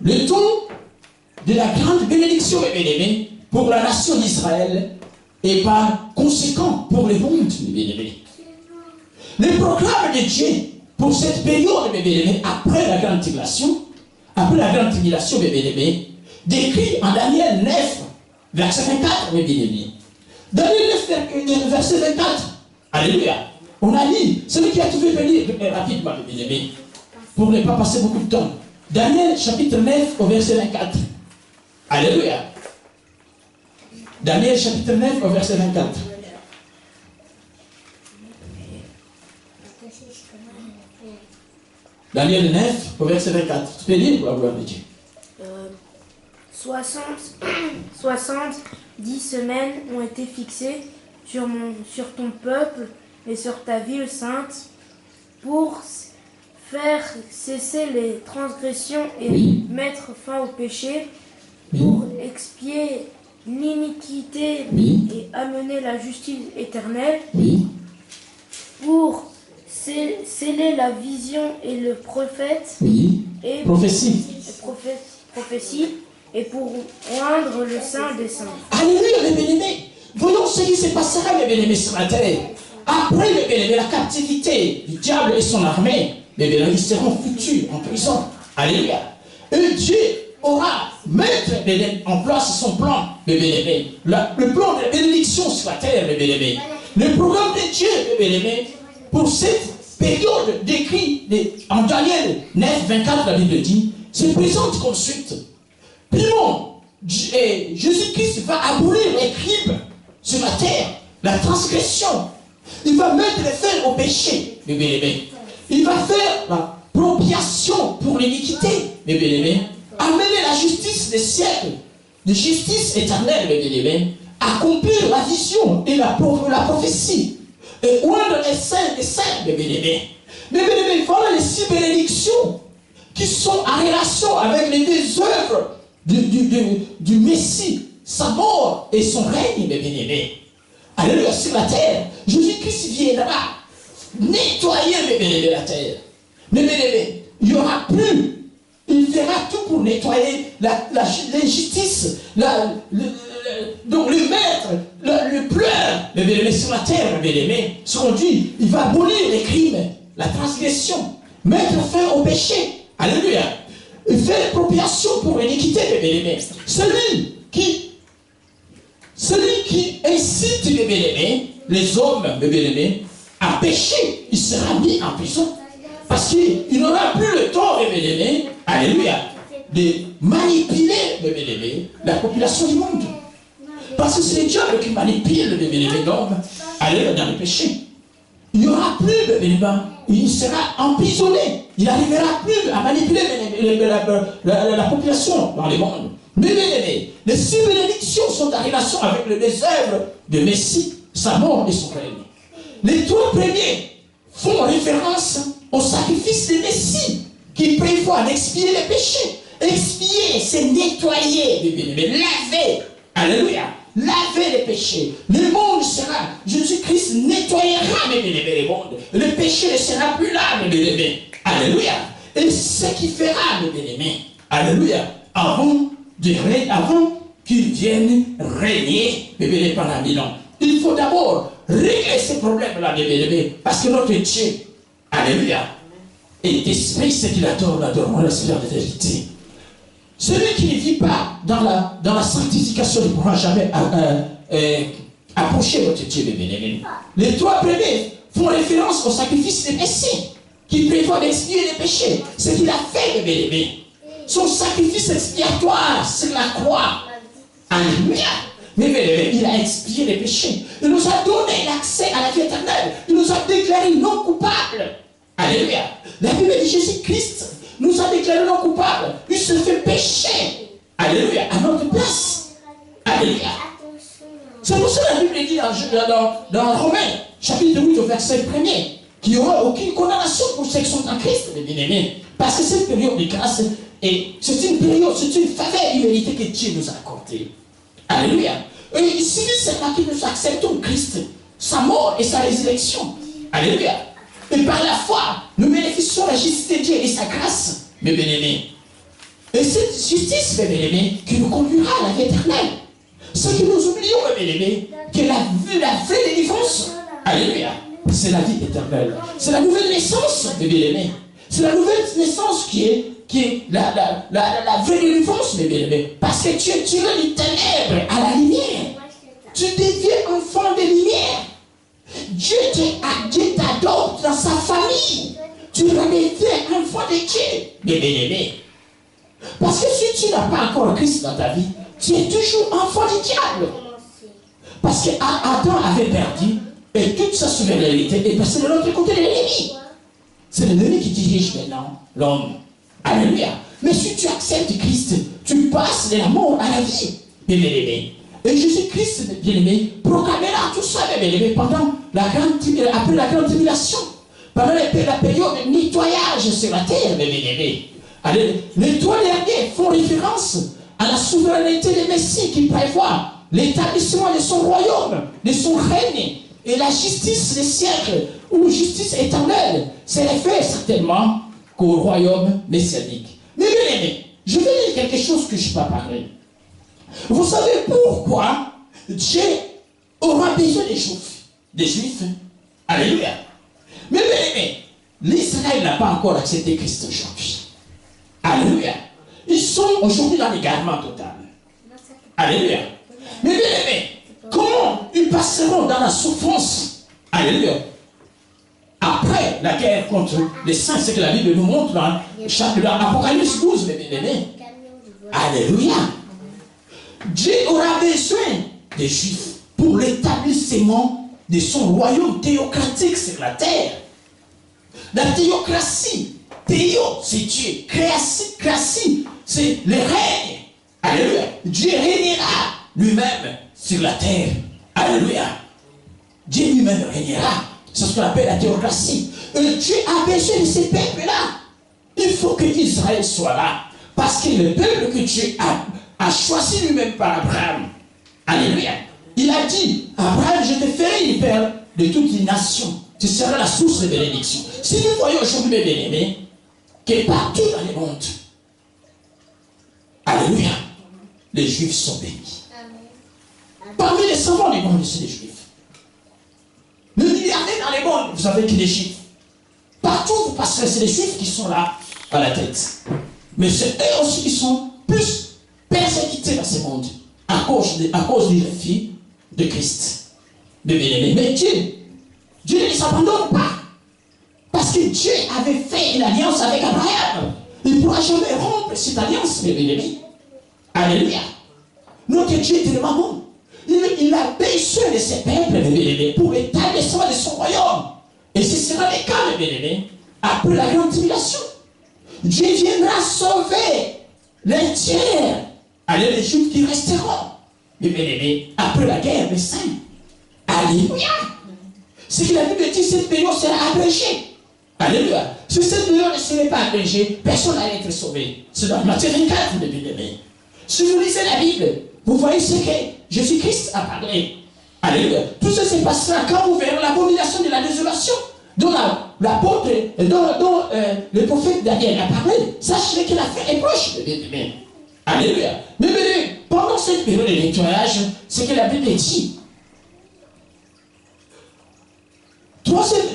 Le temps de la grande bénédiction, mes bien-aimés, pour la nation d'Israël et par conséquent pour le monde, mes bien-aimés. Le programme de Dieu pour cette période, mes bien-aimés, après la grande tribulation, mes bien-aimés, décrit en Daniel 9, verset 24, mes bien-aimés. Daniel 9, verset 24. Alléluia. On a dit, celui qui a trouvé venir rapidement, mes bien-aimés, pour ne pas passer beaucoup de temps. Daniel chapitre 9 au verset 24. Alléluia. Daniel chapitre 9 au verset 24. Daniel 9 au verset 24. Tu peux lire pour la gloire de Dieu. 70 semaines ont été fixées sur ton peuple et sur ta ville sainte pour faire cesser les transgressions et mettre fin au péché, pour expier l'iniquité et amener la justice éternelle, pour sceller la vision et le prophète et prophétie, et pour oindre le Saint des Saints. Alléluia, mes bien-aimés. Voyons ce qui se passera, mes bien-aimés, sur la terre. Après, mes bien-aimés, la captivité du diable et son armée, mes bien-aimés, ils seront foutus en prison. Alléluia. Et Dieu aura mettre en place son plan, mes bien-aimés. Le plan de la bénédiction sur la terre, mes bien-aimés. Le programme de Dieu, mes bien-aimés, pour cette période décrite en Daniel 9, 24, la Bible dit, se présente comme suite. Primo, Jésus-Christ va abolir les crimes sur la terre, la transgression. Il va mettre le fer au péché, mes bien-aimés. Il va faire la propiation pour l'iniquité, mes bien-aimés. Amener la justice des siècles, de justice éternelle, mes bien-aimés. Accomplir la vision et la prophétie. Et oindre les saints des saints, mes bien-aimés. Mes bien-aimés, voilà les 6 bénédictions qui sont en relation avec les 2 œuvres du Messie, sa mort et son règne, mes bien-aimés. Alléluia, sur la terre, Jésus-Christ viendra nettoyer, mes bien-aimés, la terre. Mes bien-aimés, il n'y aura plus, il fera tout pour nettoyer l'injustice, donc le maître, le pleur, mes bien-aimés, sur la terre, mes bien-aimés. Ce qu'on dit, il va abolir les crimes, la transgression, mettre fin au péché. Alléluia. Il fait l'expropriation pour l'iniquité, mes bien-aimés. Celui qui incite, mes bien-aimés, les hommes, mes bien-aimés, à pécher, il sera mis en prison. Parce qu'il n'aura plus le temps, mes bien-aimés, alléluia, de manipuler, mes bien-aimés, la population du monde. Parce que c'est le diable qui manipule, mes bien-aimés, l'homme, alléluia, dans le péché. Il n'y aura plus, mes bien-aimés, il sera emprisonné. Il n'arrivera plus à manipuler la population dans le monde. Mais bien-aimés, les 6 bénédictions sont en relation avec les œuvres de Messie, sa mort et son règne. Les 3 premiers font référence au sacrifice de Messie qui prévoit d'expier les péchés. Expier, c'est nettoyer, bien-aimés, laver. Alléluia. Laver les péchés. Le monde sera, Jésus-Christ nettoyera, mes bien-aimés, le monde. Le péché ne sera plus là, mes bien-aimés. Alléluia. Et ce qui fera, mes bien-aimés, alléluia, avant qu'il vienne régner, mes bien-aimés, pendant 1000 ans. Il faut d'abord régler ces problèmes-là, mes bien-aimés, parce que notre Dieu, alléluia, est esprit, c'est qu'il adore, l'adorement, la sphère de vérité. Celui qui ne vit pas dans la sanctification ne pourra jamais approcher notre Dieu, mes bien-aimés. Les 3 premiers font référence au sacrifice de Messie, qui prévoit d'expier les péchés. Ce qu'il a fait, mes bien-aimés. Son sacrifice expiatoire sur la croix. Alléluia. Mais bien-aimés, il a expié les péchés. Il nous a donné l'accès à la vie éternelle. Il nous a déclaré non coupables. Alléluia. La Bible de Jésus-Christ nous a déclaré non coupables. Il se fait pécher. Alléluia. À notre place. Alléluia. C'est pour ça que la Bible dit dans Romains, chapitre 8, au verset 1er, qu'il n'y aura aucune condamnation pour ceux qui sont en Christ, mes bien-aimés. Parce que cette période de grâce, c'est une période, c'est une faveur d'humanité que Dieu nous a accordée. Alléluia. Et ici, c'est là que nous acceptons Christ, sa mort et sa résurrection. Alléluia. Et par la foi, nous bénéficions de la justice de Dieu et sa grâce, mes bien-aimés. Et cette justice, mes bien-aimés, qui nous conduira à la vie éternelle. Ce que nous oublions, mes bien-aimés, que la vraie délivrance, alléluia, c'est la vie éternelle. C'est la nouvelle naissance, mes bien-aimés. C'est la nouvelle naissance qui est la vraie délivrance, mes bien-aimés. Parce que tu es tiré du ténèbre à la lumière. Tu deviens enfant de lumière. Dieu t'adopte dans sa famille. Tu redeviens enfant de Dieu, mes bien-aimés. Parce que si tu n'as pas encore Christ dans ta vie, tu es toujours enfant du diable. Parce qu'Adam avait perdu et toute sa souveraineté est passée de l'autre côté de l'ennemi. C'est l'ennemi qui dirige maintenant l'homme. Alléluia. Mais si tu acceptes Christ, tu passes de la mort à la vie, mes bien-aimés. Et Jésus-Christ, bien-aimé, proclamera tout ça, mes bien-aimés, après la grande tribulation, pendant la période de nettoyage sur la terre, mes bien-aimés. Les trois derniers font référence à la souveraineté des Messies qui prévoit l'établissement de son royaume, de son règne et la justice des siècles ou justice éternelle. C'est référé certainement qu'au royaume messianique. Mais bien aimé, je vais dire quelque chose que je n'ai pas parlé. Vous savez pourquoi Dieu aura besoin des Juifs? Alléluia. Mais bien aimé, l'Israël n'a pas encore accepté Christ aujourd'hui. Alléluia. Ils sont aujourd'hui dans l'égarement total. Alléluia. Mais bien aimé, comment ils passeront dans la souffrance? Alléluia. Après la guerre contre les saints, c'est que la Bible nous montre dans Apocalypse 12, mes bien aimés. Alléluia. Dieu aura besoin des Juifs pour l'établissement de son royaume théocratique sur la terre. La théocratie. Théo, c'est Dieu. Créatie, c'est le règne. Alléluia. Dieu régnera lui-même sur la terre. Alléluia. Dieu lui-même régnera. C'est ce qu'on appelle la théocratie. Et Dieu a besoin de ces peuples-là. Il faut que Israël soit là. Parce que le peuple que Dieu a choisi lui-même par Abraham. Alléluia. Il a dit, Abraham, je te ferai le père de toutes les nations. Tu seras la source de bénédiction. Si nous voyons aujourd'hui, mes bien-aimés, que partout dans le monde, alléluia, les Juifs sont bénis. Parmi les savants du monde, c'est les Juifs. Le milliardaire dans les mondes, vous savez qu'il est Juif. Partout où vous passerez, c'est les Juifs qui sont là à la tête. Mais c'est eux aussi qui sont plus persécutés dans ce monde à cause du refus de Christ. Mais Dieu ne les abandonne pas. Parce que Dieu avait fait une alliance avec Abraham. Il ne pourra jamais rompre cette alliance, mes bien-aimés. Alléluia. Notre Dieu est tellement bon. Il a besoin de ses peuples, mes bien-aimés, pour l'établissement de son royaume. Et ce sera le cas, mes bien-aimés, après la grande tribulation. Dieu viendra sauver les tiers. Allez, les Juifs qui resteront, mes bien-aimés, après la guerre des saints. Alléluia. C'est que la Bible dit que cette période sera abrégée. Alléluia. Si cette période ne serait pas abrégée, personne n'allait être sauvé. C'est dans Matthieu 24, mes bien-aimés. Si vous lisez la Bible, vous voyez ce que Jésus-Christ a parlé. Alléluia. Tout ça se passera quand vous verrez l'abomination de la désolation dont l'apôtre, dont le prophète Daniel a parlé. Sachez que la fin est proche, mes bien-aimés. Alléluia. Mais pendant cette période de nettoyage, c'est que la Bible dit. Troisième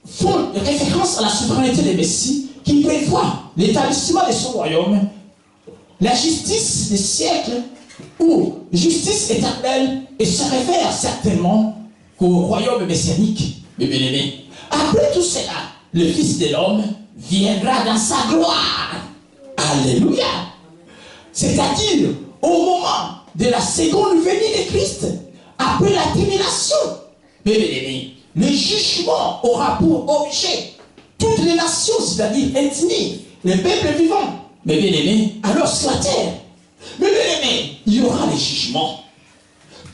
font référence à la souveraineté des Messies qui prévoit l'établissement de son royaume, la justice des siècles ou justice éternelle, et se réfère certainement qu'au royaume messianique, mes bien-aimés. Après tout cela, le Fils de l'homme viendra dans sa gloire. Alléluia. C'est-à-dire au moment de la seconde venue de Christ, après la tribulation, mes bien-aimés, le jugement aura pour objet toutes les nations, c'est-à-dire ethnies, les peuples vivants, mes bien-aimés, alors sur la terre. Mes bien-aimés, il y aura les jugements.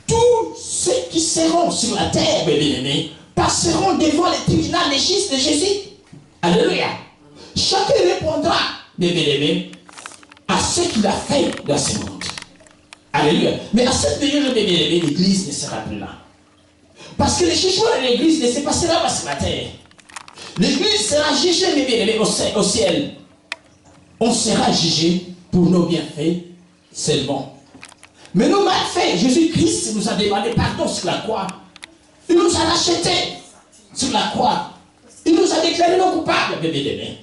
Tous ceux qui seront sur la terre, mes bien-aimés, passeront devant les tribunaux des justice de Jésus. Alléluia. Chacun répondra, mes bien-aimés, à ce qu'il a fait dans ce monde. Alléluia. Mais à cette période, mes bien-aimés, l'Église ne sera plus là. Parce que le jugement de l'Église ne se passera pas sur la terre. L'Église sera jugée, mes bien-aimés, au ciel. On sera jugé pour nos bienfaits seulement. Mais nos malfaits, Jésus-Christ nous a demandé pardon sur la croix. Il nous a rachetés sur la croix. Il nous a déclaré non coupables, bébé.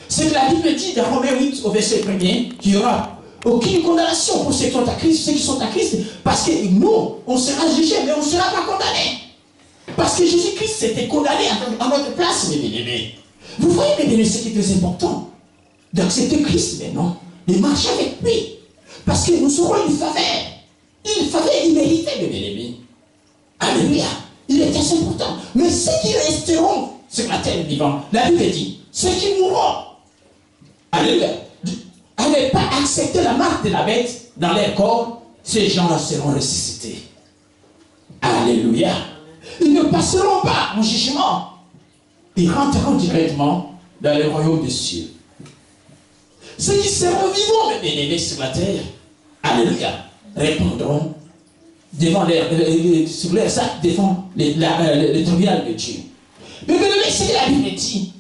C'est que la Bible dit dans Romains 8 au verset 1er qu'il n'y aura aucune condamnation pour ceux qui sont à Christ, parce que nous, on sera jugés, mais on ne sera pas condamnés. Parce que Jésus-Christ s'était condamné à notre place, bébé. Vous voyez, bébé, ce qui est très important, d'accepter Christ maintenant, de marcher avec lui. Parce que nous aurons une faveur imméritée, bébé. Alléluia. Il est assez important. Mais ceux qui resteront sur la terre vivante, la Bible dit, ceux qui mourront, alléluia, à ne pas accepter la marque de la bête dans leur corps, ces gens-là seront ressuscités. Alléluia. Ils ne passeront pas en jugement. Ils rentreront directement dans le royaume des cieux. Ceux qui seront vivants, mes bien-aimés, sur la terre, alléluia, répondront devant sur leurs actes, devant le tribunal de Dieu. Mais bien-aimés, c'est la Bible dit,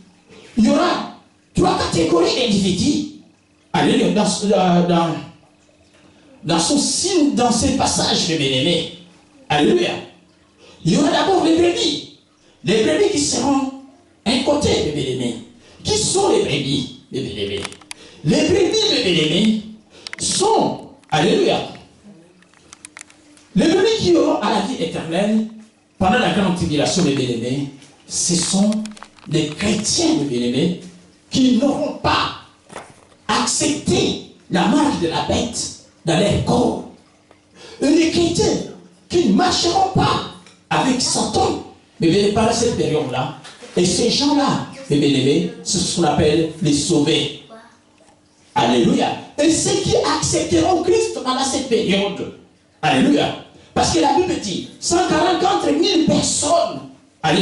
il y aura 3 catégories d'individus, alléluia, dans son signe, dans ces passages, mes bien-aimés, alléluia. Il y aura d'abord les brebis qui seront un côté, mes bien-aimés. Qui sont les brebis, mes bien-aimés? Les brebis, mes bien-aimés, sont, alléluia, les brebis qui auront à la vie éternelle pendant la grande tribulation, mes bien-aimés, ce sont les chrétiens, mes bien-aimés, qui n'auront pas accepté la marque de la bête dans leur corps. Et les chrétiens qui ne marcheront pas avec Satan, mais bien pendant cette période-là, et ces gens-là, mes bien-aimés, c'est ce qu'on appelle les sauvés. Alléluia. Et ceux qui accepteront Christ pendant cette période, alléluia. Parce que la Bible dit, 144 000 personnes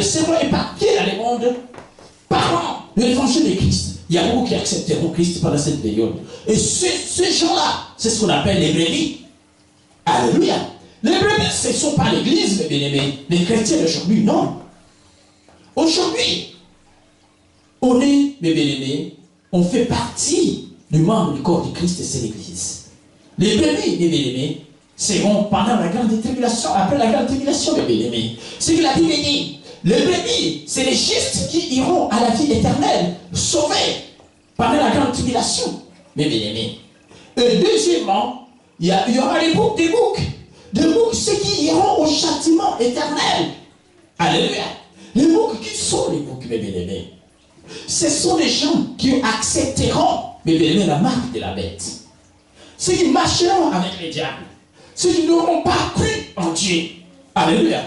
seront éparpillées dans le monde par an de l'évangile de Christ. Il y a beaucoup qui accepteront Christ pendant cette période. Et ces gens-là, c'est ce qu'on appelle les brebis. Alléluia. Les brebis, ce ne sont pas l'église, mes bien-aimés. Les chrétiens d'aujourd'hui, non. Aujourd'hui, on est, mes bien-aimés, on fait partie du membre du corps de Christ et c'est l'église. Les brebis, mes bien-aimés, seront pendant la grande tribulation, après la grande tribulation, mes bien-aimés. C'est que la Bible dit, les brebis, c'est les justes qui iront à la vie éternelle, sauvés pendant la grande tribulation, mes bien-aimés. Et deuxièmement, il y aura les boucs des boucs. Des boucs, ceux qui iront au châtiment éternel. Alléluia. Les boucs, qui sont les boucs, mes bien-aimés? Ce sont les gens qui accepteront, mes bien-aimés, la marque de la bête. Ceux qui marcheront avec les diables. Ceux qui n'auront pas cru en Dieu. Alléluia.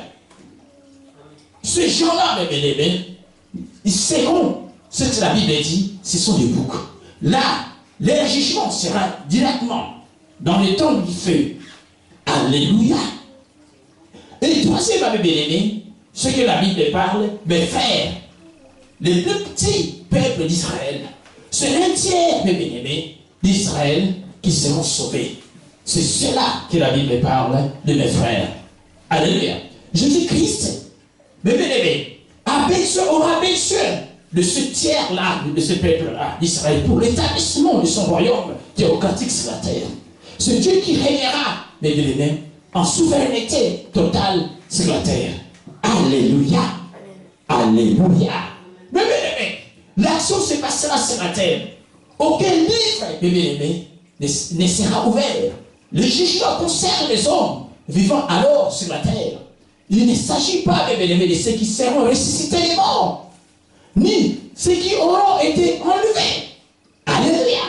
Ces gens-là, mes bien-aimés, ils seront, ce que la Bible dit, ce sont des boucs. Là, leur jugement sera directement dans les temps du feu. Alléluia. Et troisième, mes bien-aimés, ce que la Bible parle, mes frères, les plus petits peuples d'Israël, c'est un tiers, mes bien-aimés, d'Israël qui seront sauvés. C'est cela que la Bible parle de mes frères. Alléluia. Jésus-Christ, mes bien-aimés, aura besoin de ce tiers-là, de ce peuple-là, d'Israël, pour l'établissement de son royaume théocratique sur la terre. C'est Dieu qui régnera, mes bien-aimés, en souveraineté totale sur la terre. Alléluia. Alléluia. Mais bien-aimés, l'action se passera sur la terre. Aucun livre, mes bien-aimés, ne sera ouvert. Le jugement concerne les hommes vivant alors sur la terre. Il ne s'agit pas, mes bien-aimés, de ceux qui seront ressuscités les morts, ni ceux qui auront été enlevés. Alléluia.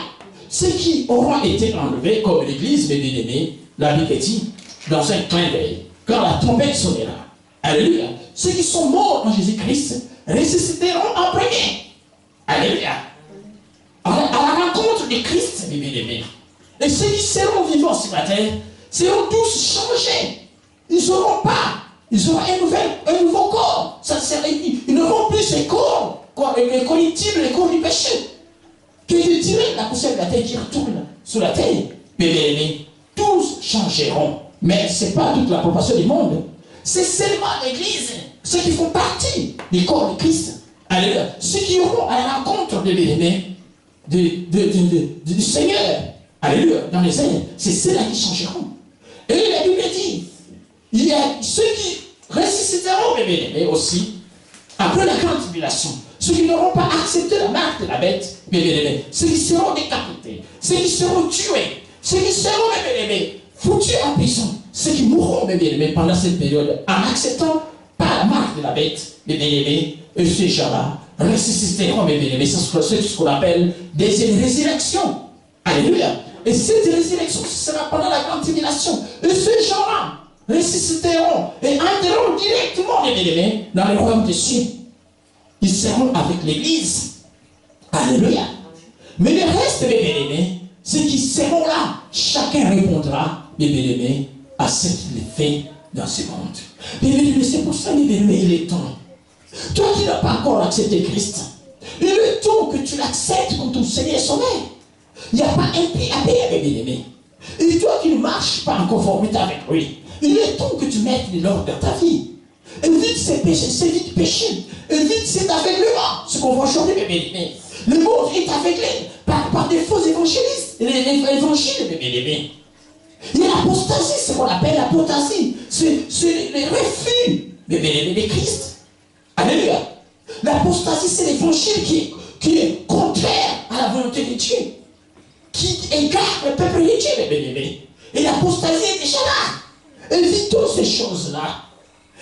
Ceux qui auront été enlevés, comme l'Église, mes bien-aimés, la Bible dit, dans un clin d'œil, quand la trompette sonnera. Alléluia. Ceux qui sont morts en Jésus-Christ ressusciteront en premier. Alléluia. À la rencontre de Christ, mes bien-aimés. Et ceux qui seront vivants sur la terre seront tous changés. Ils auront un nouveau corps. Ils n'auront plus ces corps, les corruptibles, les corps du péché. Que Dieu tire la poussière de la terre qui retourne sur la terre. Mais bien aimés, tous changeront. Mais ce n'est pas toute la population du monde. C'est seulement l'Église, ceux qui font partie du corps de Christ. Alléluia. Ceux qui auront à la rencontre de bien-aimés, du Seigneur. Alléluia, dans les airs, c'est ceux-là qui changeront. Et la Bible dit, il y a ceux qui ressusciteront, mais aussi, après la grande tribulation. Ceux qui n'auront pas accepté la marque de la bête, ceux qui seront décapités, ceux qui seront tués, ceux qui seront foutus en prison, ceux qui mourront pendant cette période en acceptant pas la marque de la bête, et ces gens-là ressusciteront, c'est ce qu'on appelle des résurrections. Alléluia. Et cette résurrection sera pendant la grande tribulation. Et ces gens-là ressusciteront et entreront directement dans le royaume des cieux. Ils seront avec l'Église. Alléluia. Mais le reste, ceux qui seront là, chacun répondra, à ce qu'il fait dans ce monde. C'est pour ça, il est temps. Toi qui n'as pas encore accepté Christ, il est temps que tu l'acceptes comme ton Seigneur et Sauveur. Il n'y a pas un prix à payer, Et toi qui ne marches pas en conformité avec lui, il est temps que tu mettes de l'ordre dans ta vie. Évite ces péchés, évite péché. Évite cet aveuglement, ce qu'on voit aujourd'hui, Le monde est aveuglé par des faux évangélistes, l'évangile, Il y a l'apostasie, c'est ce qu'on appelle l'apostasie. C'est le refus, de Christ. Alléluia. L'apostasie, c'est l'évangile qui est contraire à la volonté de Dieu. Qui égare le peuple de Dieu, Et l'apostasie est déjà là. Évitons ces choses-là.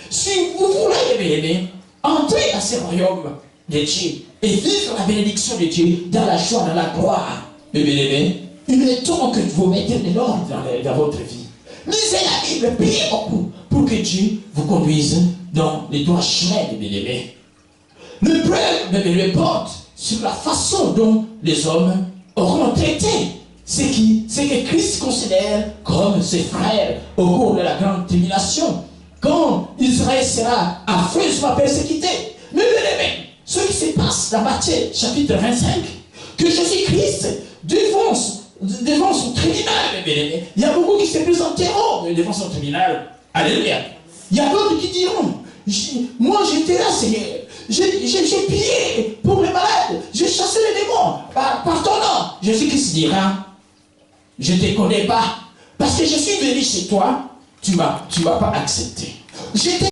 Si vous voulez, entrer dans ce royaume de Dieu et vivre la bénédiction de Dieu dans la joie, dans la gloire, il est temps que vous mettez de l'ordre dans votre vie. Lisez la Bible, priez beaucoup pour que Dieu vous conduise dans les droits chemins, Le preuve porte sur la façon dont les hommes auront traité ce que Christ considère comme ses frères au cours de la grande tribulation. Quand Israël sera affreusement persécuté. Mais ce qui se passe dans Matthieu chapitre 25, que Jésus-Christ devant son tribunal, il y a beaucoup qui se présenteront devant son tribunal. Alléluia. Il y a d'autres qui diront, moi j'étais là, Seigneur. J'ai prié pour les malades. J'ai chassé les démons par ton nom. Jésus-Christ dira, je ne te connais pas. Parce que je suis venu chez toi, tu m'as pas accepté.